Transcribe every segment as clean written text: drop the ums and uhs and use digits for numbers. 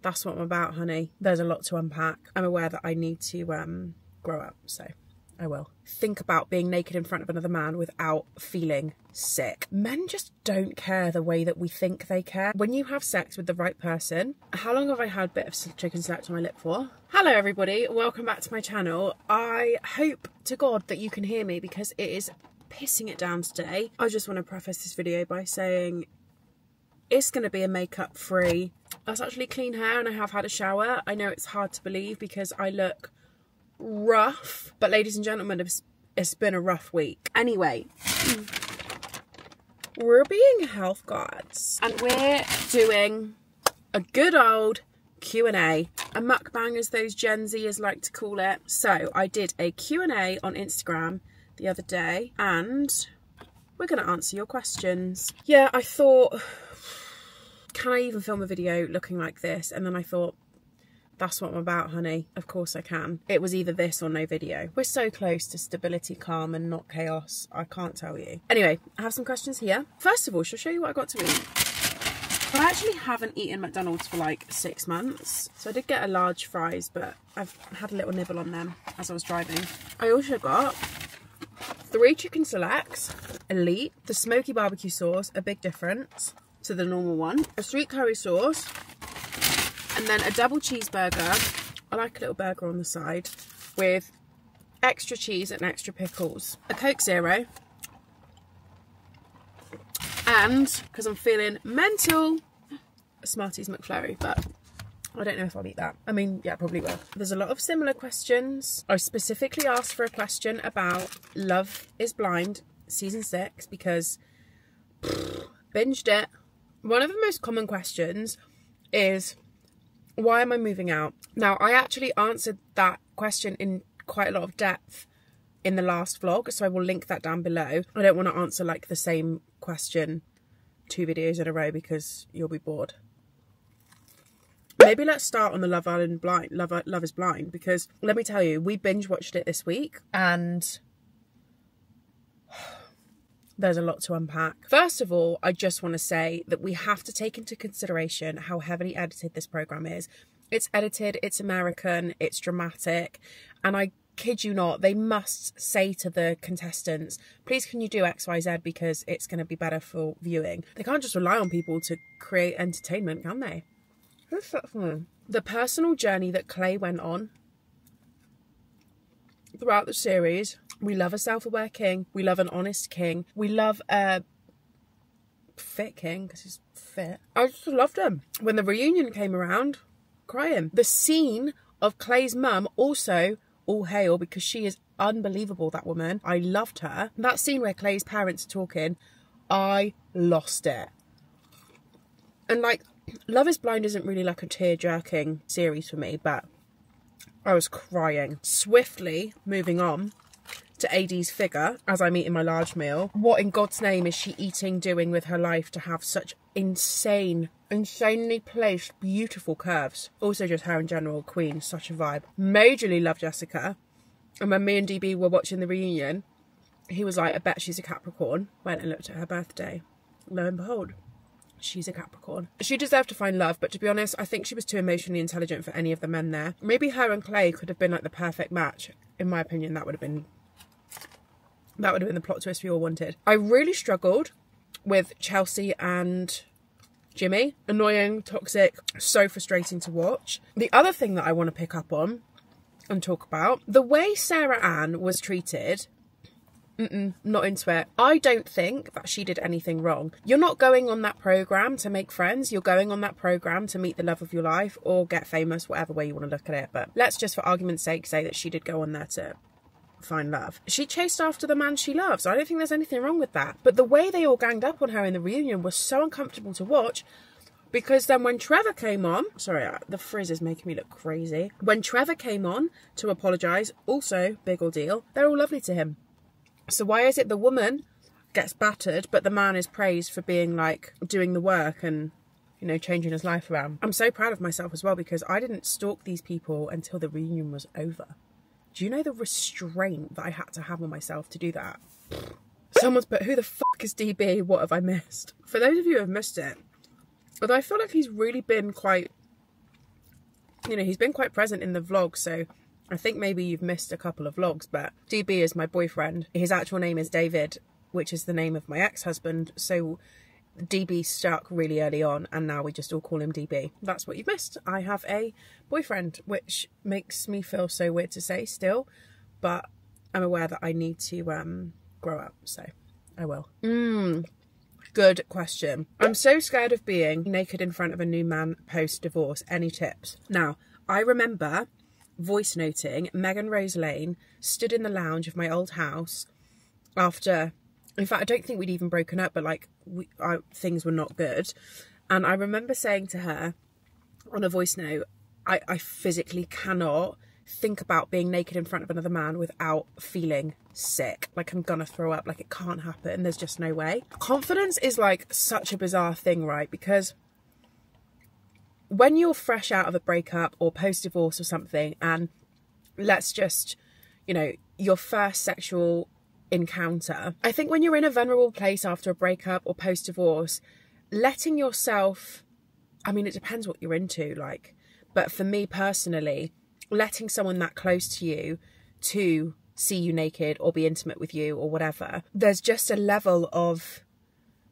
That's what I'm about, honey. There's a lot to unpack. I'm aware that I need to grow up, so I will. Think about being naked in front of another man without feeling sick. Men just don't care the way that we think they care. When you have sex with the right person, how long have I had a bit of chicken select on my lip for? Hello everybody, welcome back to my channel. I hope to God that you can hear me because it is pissing it down today. I just want to preface this video by saying it's going to be a makeup free. That's actually clean hair and I have had a shower. I know it's hard to believe because I look rough, but ladies and gentlemen, it's been a rough week. Anyway, we're being health gods and we're doing a good old Q&A, a mukbang as those Gen Zers like to call it. So I did a Q&A on Instagram the other day and we're going to answer your questions. Yeah, I thought, can I even film a video looking like this? And then I thought, that's what I'm about, honey. Of course I can. It was either this or no video. We're so close to stability, calm and not chaos. I can't tell you. Anyway, I have some questions here. First of all, shall I show you what I got to eat? I actually haven't eaten McDonald's for like 6 months. So I did get a large fries, but I've had a little nibble on them as I was driving. I also got 3 chicken selects, elite, the smoky barbecue sauce, a big difference to the normal one, a sweet curry sauce, and then a double cheeseburger. I like a little burger on the side with extra cheese and extra pickles, a Coke Zero, and because I'm feeling mental, a Smarties McFlurry, but I don't know if I'll eat that. I mean, yeah, probably will. There's a lot of similar questions. I specifically asked for a question about Love is Blind season 6 because binged it. One of the most common questions is, why am I moving out? Now, I actually answered that question in quite a lot of depth in the last vlog, so I will link that down below. I don't want to answer like the same question 2 videos in a row because you'll be bored. Maybe let's start on the Love is Blind, because let me tell you, we binge watched it this week and there's a lot to unpack. First of all, I just want to say that we have to take into consideration how heavily edited this program is. It's edited, it's American, it's dramatic, and I kid you not, they must say to the contestants, please can you do XYZ because it's going to be better for viewing. They can't just rely on people to create entertainment, can they? The personal journey that Clay went on throughout the series. We love a self-aware king. We love an honest king. We love a fit king because he's fit. I just loved him. When the reunion came around, crying. The scene of Clay's mum also, all hail, because she is unbelievable, that woman. I loved her. That scene where Clay's parents are talking, I lost it. And like, Love is Blind isn't really like a tear-jerking series for me, but I was crying. Swiftly moving on to AD's figure as I'm eating my large meal. What in God's name is she doing with her life to have such insanely placed, beautiful curves? Also just her in general, queen, such a vibe. Majorly love Jessica. And when me and DB were watching the reunion, he was like, I bet she's a Capricorn. Went and looked at her birthday. Lo and behold, she's a Capricorn. She deserved to find love, but to be honest, I think she was too emotionally intelligent for any of the men there. Maybe her and Clay could have been like the perfect match. In my opinion, that would have been the plot twist we all wanted. I really struggled with Chelsea and Jimmy. Annoying, toxic, so frustrating to watch. The other thing that I want to pick up on and talk about, the way Sarah Ann was treated. Not into it. I don't think that she did anything wrong. You're not going on that programme to make friends. You're going on that programme to meet the love of your life or get famous, whatever way you want to look at it. But let's just, for argument's sake, say that she did go on there to find love. She chased after the man she loves. I don't think there's anything wrong with that. But the way they all ganged up on her in the reunion was so uncomfortable to watch, because then when Trevor came on, sorry, the frizz is making me look crazy. When Trevor came on to apologise, also big ordeal, they're all lovely to him. So why is it the woman gets battered, but the man is praised for being like doing the work and, you know, changing his life around? I'm so proud of myself as well because I didn't stalk these people until the reunion was over. Do you know the restraint that I had to have on myself to do that? Someone's put, who the fuck is DB? What have I missed? For those of you who have missed it, although I feel like he's really been quite you know, he's been quite present in the vlog, so I think maybe you've missed a couple of vlogs, but DB is my boyfriend. His actual name is David, which is the name of my ex-husband, so DB stuck really early on, and now we just all call him DB. That's what you've missed. I have a boyfriend, which makes me feel so weird to say still, but I'm aware that I need to grow up, so I will. Good question. I'm so scared of being naked in front of a new man post-divorce. Any tips? Now, I remember voice noting Megan Rose Lane stood in the lounge of my old house after, in fact, I don't think we'd even broken up, but like things were not good. And I remember saying to her on a voice note, I physically cannot think about being naked in front of another man without feeling sick. Like, I'm gonna throw up. Like, it can't happen. There's just no way. Confidence is like such a bizarre thing, right? Because when you're fresh out of a breakup or post-divorce or something, and let's just, you know, your first sexual encounter, I think when you're in a vulnerable place after a breakup or post-divorce, letting yourself, I mean, it depends what you're into, like, but for me personally, letting someone that close to you to see you naked or be intimate with you or whatever, there's just a level of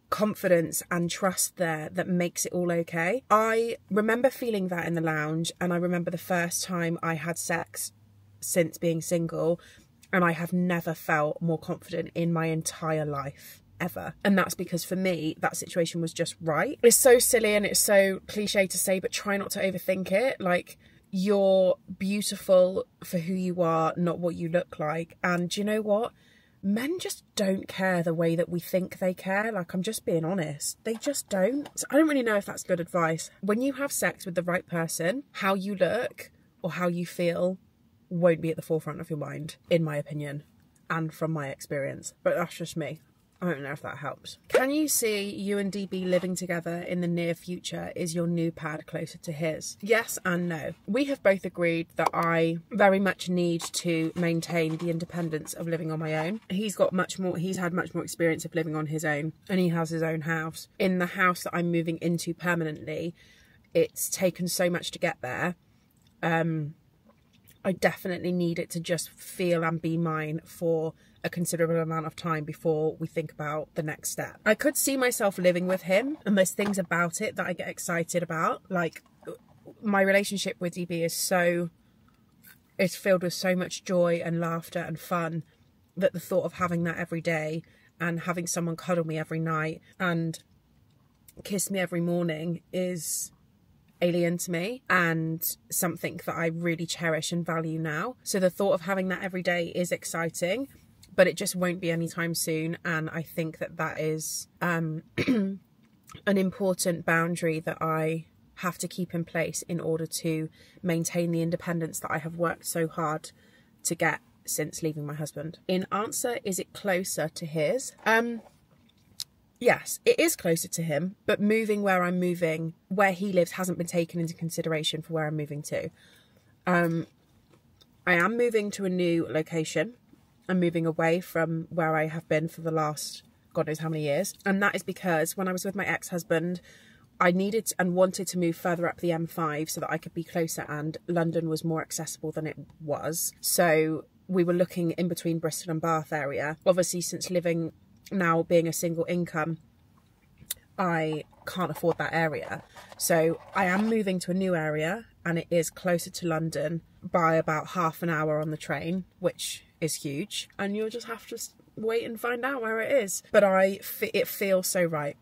confidence and trust there that makes it all okay. I remember feeling that in the lounge, and I remember the first time I had sex since being single, and I have never felt more confident in my entire life, ever. And that's because for me, that situation was just right. It's so silly and it's so cliche to say, but try not to overthink it. Like, you're beautiful for who you are, not what you look like. And do you know what? Men just don't care the way that we think they care. Like, I'm just being honest. They just don't. So I don't really know if that's good advice. When you have sex with the right person, how you look or how you feel won't be at the forefront of your mind, in my opinion, and from my experience. But that's just me. I don't know if that helps. Can you see you and DB living together in the near future? Is your new pad closer to his? Yes and no. We have both agreed that I very much need to maintain the independence of living on my own. He's had much more experience of living on his own, and he has his own house. In the house that I'm moving into permanently, it's taken so much to get there. I definitely need it to just feel and be mine for a considerable amount of time before we think about the next step. I could see myself living with him, and there's things about it that I get excited about. Like, my relationship with DB it's filled with so much joy and laughter and fun, that the thought of having that every day and having someone cuddle me every night and kiss me every morning is alien to me, and something that I really cherish and value now. So the thought of having that every day is exciting, but it just won't be anytime soon. And I think that that is an important boundary that I have to keep in place in order to maintain the independence that I have worked so hard to get since leaving my husband. In answer, is it closer to his? Yes, it is closer to him, but moving where I'm moving, where he lives, hasn't been taken into consideration for where I'm moving to. I am moving to a new location. I'm moving away from where I have been for the last God knows how many years. And that is because when I was with my ex-husband, I needed and wanted to move further up the M5 so that I could be closer, and London was more accessible than it was. So we were looking in between Bristol and Bath area. Obviously, since living now being a single income, I can't afford that area. So I am moving to a new area, and it is closer to London by about half an hour on the train, which is huge. And you'll just have to wait and find out where it is. But it feels so right.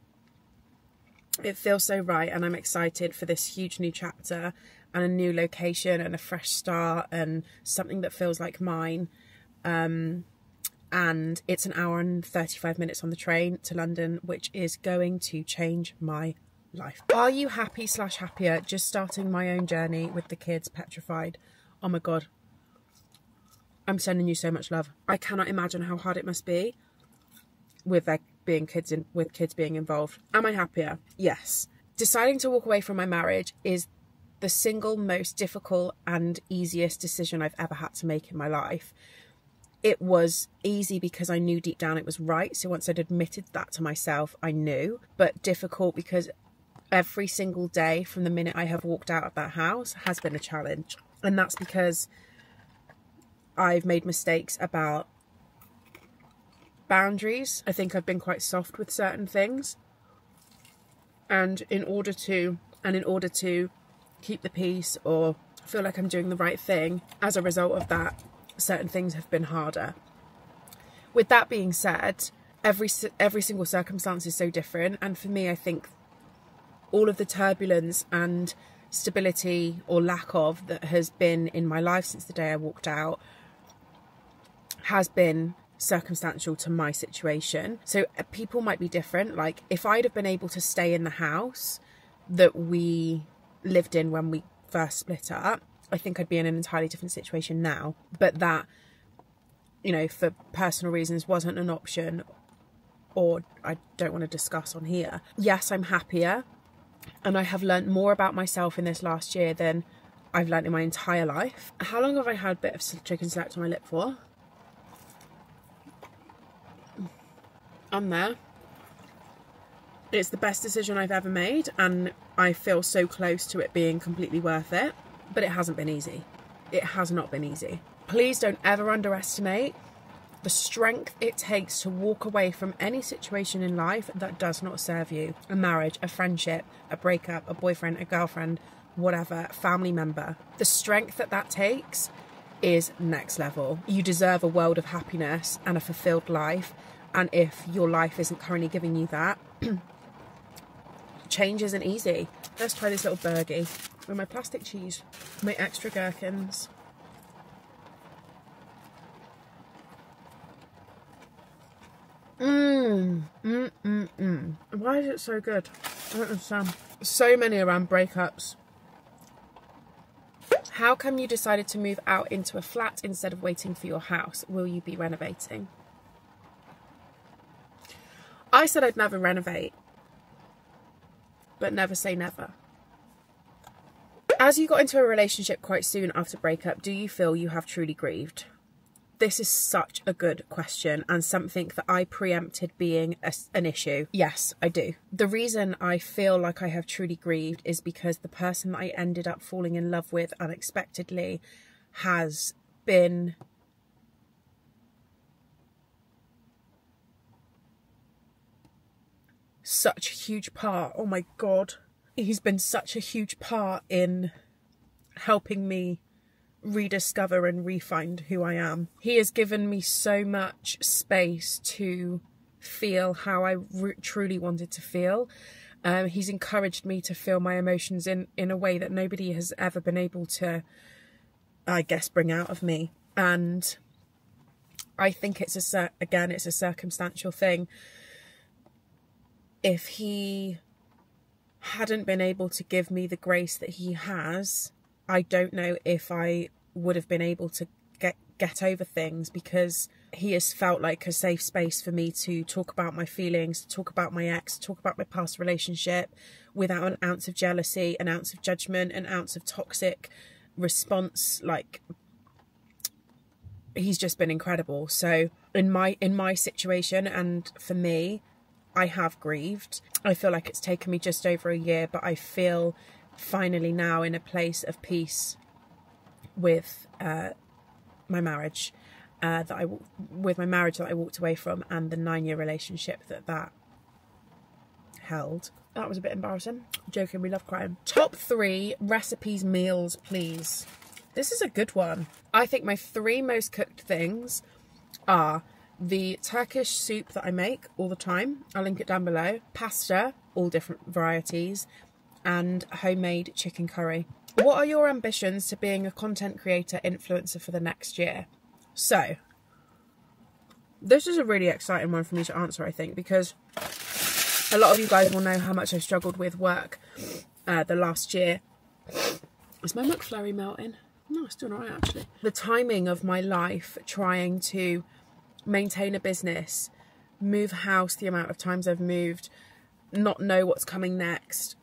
It feels so right, and I'm excited for this huge new chapter and a new location and a fresh start and something that feels like mine. And it's an hour and 35 minutes on the train to London, which is going to change my life. Are you happy/happier just starting my own journey with the kids petrified? Oh my God. I'm sending you so much love. I cannot imagine how hard it must be with there being kids being involved. Am I happier? Yes. Deciding to walk away from my marriage is the single most difficult and easiest decision I've ever had to make in my life. It was easy because I knew deep down it was right. So once I'd admitted that to myself, I knew. But difficult because every single day from the minute I have walked out of that house has been a challenge. And that's because I've made mistakes about boundaries. I think I've been quite soft with certain things. And in order to keep the peace or feel like I'm doing the right thing, as a result of that, certain things have been harder. With that being said, every single circumstance is so different. And for me, I think all of the turbulence and stability or lack of that has been in my life since the day I walked out has been circumstantial to my situation. So people might be different. Like if I'd have been able to stay in the house that we lived in when we first split up, I think I'd be in an entirely different situation now. But that, you know, for personal reasons wasn't an option, or I don't want to discuss on here. Yes, I'm happier, and I have learnt more about myself in this last year than I've learnt in my entire life. How long have I had a bit of chicken select on my lip for? I'm there. It's the best decision I've ever made, and I feel so close to it being completely worth it, but it hasn't been easy. It has not been easy. Please don't ever underestimate the strength it takes to walk away from any situation in life that does not serve you. A marriage, a friendship, a breakup, a boyfriend, a girlfriend, whatever, family member. The strength that takes is next level. You deserve a world of happiness and a fulfilled life, and if your life isn't currently giving you that, change isn't easy. Let's try this little burgie with my plastic cheese, my extra gherkins. Why is it so good? I don't understand. So many around breakups. How come you decided to move out into a flat instead of waiting for your house? Will you be renovating? I said I'd never renovate, but never say never. As you got into a relationship quite soon after breakup, do you feel you have truly grieved? This is such a good question, and something that I preempted being an issue. Yes, I do. The reason I feel like I have truly grieved is because the person that I ended up falling in love with unexpectedly has been such a huge part. Oh my God. He's been such a huge part in helping me rediscover and re-find who I am. He has given me so much space to feel how I truly wanted to feel. He's encouraged me to feel my emotions in a way that nobody has ever been able to, I guess, bring out of me. And I think it's it's a circumstantial thing. If he hadn't been able to give me the grace that he has, I don't know if I would have been able to get over things, because he has felt like a safe space for me to talk about my feelings, to talk about my ex, to talk about my past relationship without an ounce of jealousy, an ounce of judgment, an ounce of toxic response. Like, he's just been incredible. So in my situation, and for me, I have grieved. I feel like it's taken me just over a year, but I feel finally now in a place of peace with my marriage that I walked away from, and the 9-year relationship that held. That was a bit embarrassing. Joking, we love crying. Top 3 recipes, meals, please. This is a good one. I think my 3 most cooked things are the Turkish soup that I make all the time. I'll link it down below. Pasta, all different varieties, and homemade chicken curry. What are your ambitions to being a content creator influencer for the next year? So, this is a really exciting one for me to answer, I think, because a lot of you guys will know how much I've struggled with work the last year. Is my McFlurry melting? No, it's doing all right, actually. The timing of my life trying to maintain a business, move house the amount of times I've moved, not know what's coming next.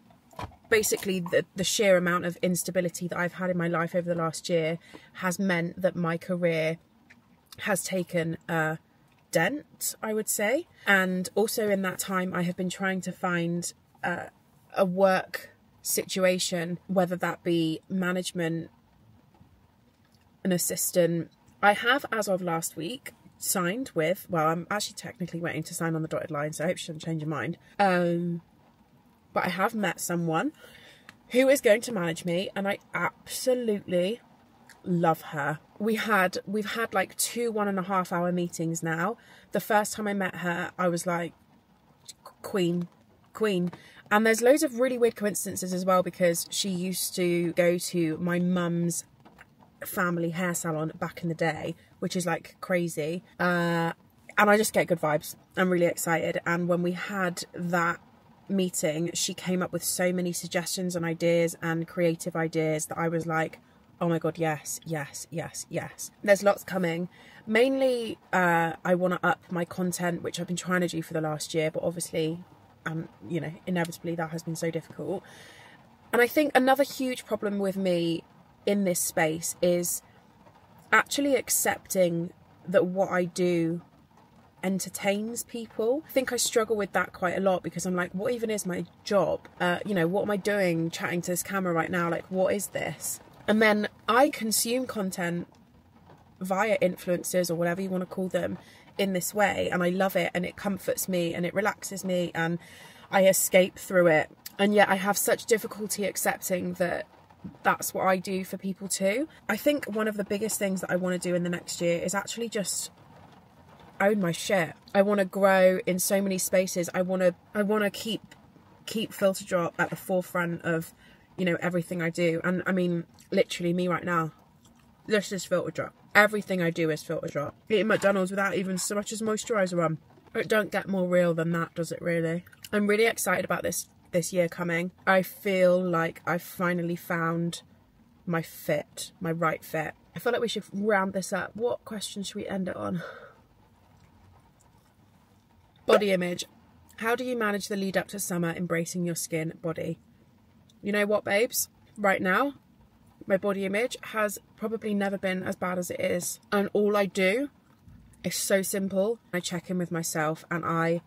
Basically, the sheer amount of instability that I've had in my life over the last year has meant that my career has taken a dent, I would say. And also in that time, I have been trying to find a work situation, whether that be management, an assistant. I have, as of last week, signed with, well, I'm actually technically waiting to sign on the dotted line, so I hope she doesn't change her mind. But I have met someone who is going to manage me, and I absolutely love her. We've had like 2 1.5 hour meetings now. The first time I met her, I was like, queen. And there's loads of really weird coincidences as well, because she used to go to my mum's family hair salon back in the day, which is like crazy. And I just get good vibes. I'm really excited. And when we had that meeting, she came up with so many suggestions and ideas and creative ideas that I was like, oh my god, yes. There's lots coming. Mainly I want to up my content, which I've been trying to do for the last year, but obviously you know, inevitably that has been so difficult. And I think another huge problem with me in this space is actually accepting that what I do entertains people. I think I struggle with that quite a lot, because I'm like, what even is my job? You know, what am I doing chatting to this camera right now? Like, what is this? And then I consume content via influencers, or whatever you want to call them, in this way, and I love it, and it comforts me and it relaxes me and I escape through it. And yet I have such difficulty accepting that that's what I do for people too. I think one of the biggest things that I want to do in the next year is actually just own my shit. I want to grow in so many spaces. I want to keep Filter Drop at the forefront of, you know, everything I do. And I mean, literally me right now, this is Filter Drop. Everything I do is Filter Drop. Eating McDonald's without even so much as moisturiser on. It don't get more real than that, does it really? I'm really excited about this year coming. I feel like I've finally found my fit, my right fit. I feel like we should round this up. What question should we end it on? Body image. How do you manage the lead up to summer, embracing your skin, body? You know what, babes? Right now, my body image has probably never been as bad as it is. And all I do is so simple. I check in with myself and I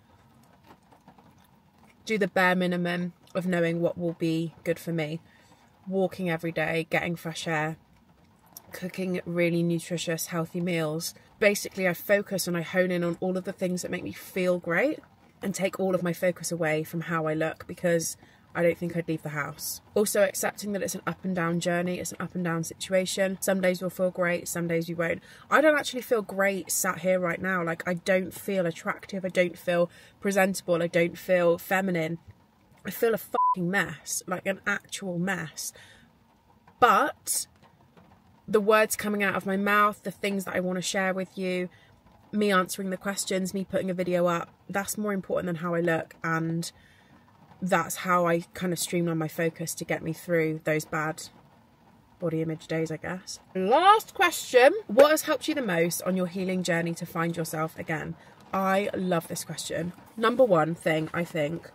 do the bare minimum of knowing what will be good for me. Walking every day, getting fresh air, cooking really nutritious, healthy meals. Basically, I focus and I hone in on all of the things that make me feel great and take all of my focus away from how I look, because I don't think I'd leave the house. Also accepting that it's an up and down journey, it's an up and down situation. Some days we'll feel great, some days we won't. I don't actually feel great sat here right now. Like, I don't feel attractive, I don't feel presentable, I don't feel feminine. I feel a fucking mess, like an actual mess. But the words coming out of my mouth, the things that I want to share with you, me answering the questions, me putting a video up, that's more important than how I look. And that's how I kind of streamline my focus to get me through those bad body image days, I guess. Last question. What has helped you the most on your healing journey to find yourself again? I love this question. Number one thing, I think,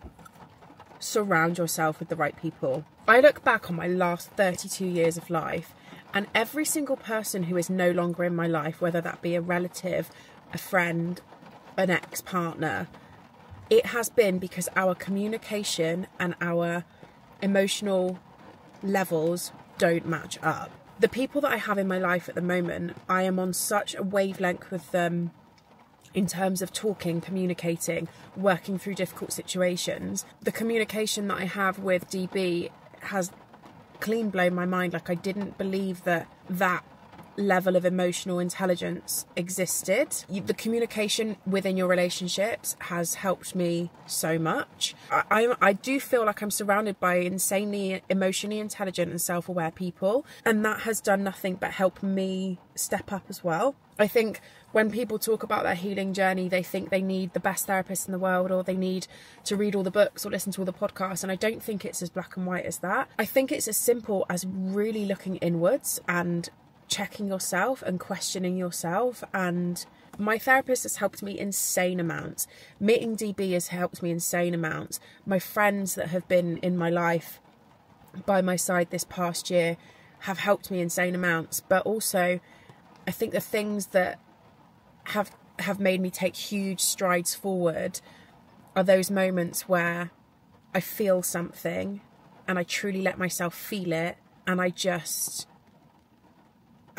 surround yourself with the right people. I look back on my last 32 years of life, and every single person who is no longer in my life, whether that be a relative, a friend, an ex-partner, it has been because our communication and our emotional levels don't match up. The people that I have in my life at the moment, I am on such a wavelength with them in terms of talking, communicating, working through difficult situations. The communication that I have with DB has clean blown my mind. Like, I didn't believe that level of emotional intelligence existed. The communication within your relationships has helped me so much. I do feel like I'm surrounded by insanely emotionally intelligent and self-aware people, and that has done nothing but help me step up as well. I think when people talk about their healing journey, they think they need the best therapist in the world, or they need to read all the books or listen to all the podcasts, and I don't think it's as black and white as that. I think it's as simple as really looking inwards and checking yourself and questioning yourself. And my therapist has helped me insane amounts. Meeting DB has helped me insane amounts. My friends that have been in my life by my side this past year have helped me insane amounts. But also, I think the things that have made me take huge strides forward are those moments where I feel something and I truly let myself feel it, and I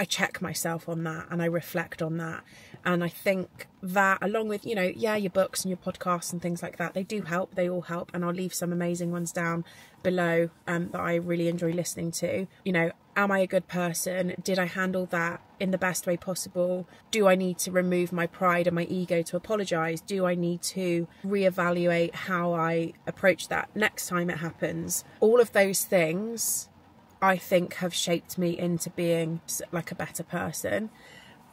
check myself on that and I reflect on that. And I think that, along with, you know, yeah, your books and your podcasts and things like that, they do help, they all help, and I'll leave some amazing ones down below that I really enjoy listening to. You know, am I a good person? Did I handle that in the best way possible? Do I need to remove my pride and my ego to apologise? Do I need to reevaluate how I approach that next time it happens? All of those things, I think, have shaped me into being like a better person.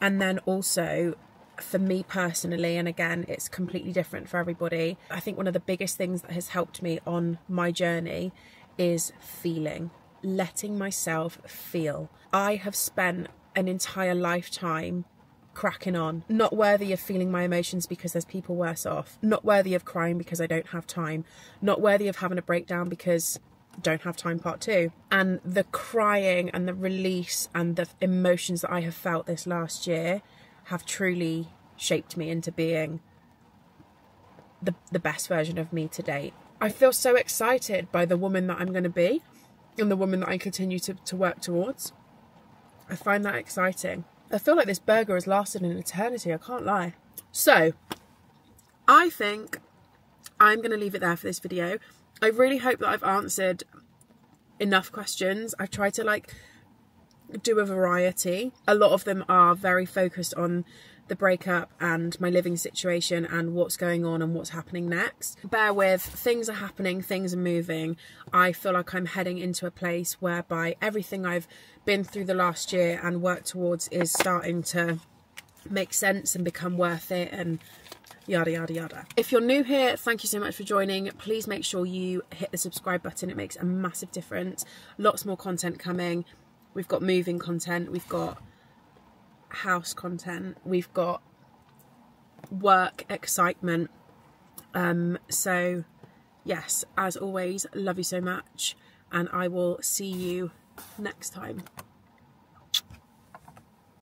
And then also, for me personally, and again, it's completely different for everybody, I think one of the biggest things that has helped me on my journey is feeling, letting myself feel. I have spent an entire lifetime cracking on, not worthy of feeling my emotions because there's people worse off, not worthy of crying because I don't have time, not worthy of having a breakdown because don't have time part 2. And the crying and the release and the emotions that I have felt this last year have truly shaped me into being the best version of me to date. I feel so excited by the woman that I'm going to be and the woman that I continue to work towards. I find that exciting. I feel like this burger has lasted an eternity, I can't lie. So I think I'm going to leave it there for this video. I really hope that I've answered enough questions. I've tried to like do a variety. A lot of them are very focused on the breakup and my living situation and what's going on and what's happening next. Bear with, things are happening, things are moving. I feel like I'm heading into a place whereby everything I've been through the last year and worked towards is starting to make sense and become worth it, and yada yada yada. If you're new here, thank you so much for joining. Please make sure you hit the subscribe button. It makes a massive difference. Lots more content coming. We've got moving content, we've got house content, we've got work excitement. So yes, as always, love you so much, and I will see you next time.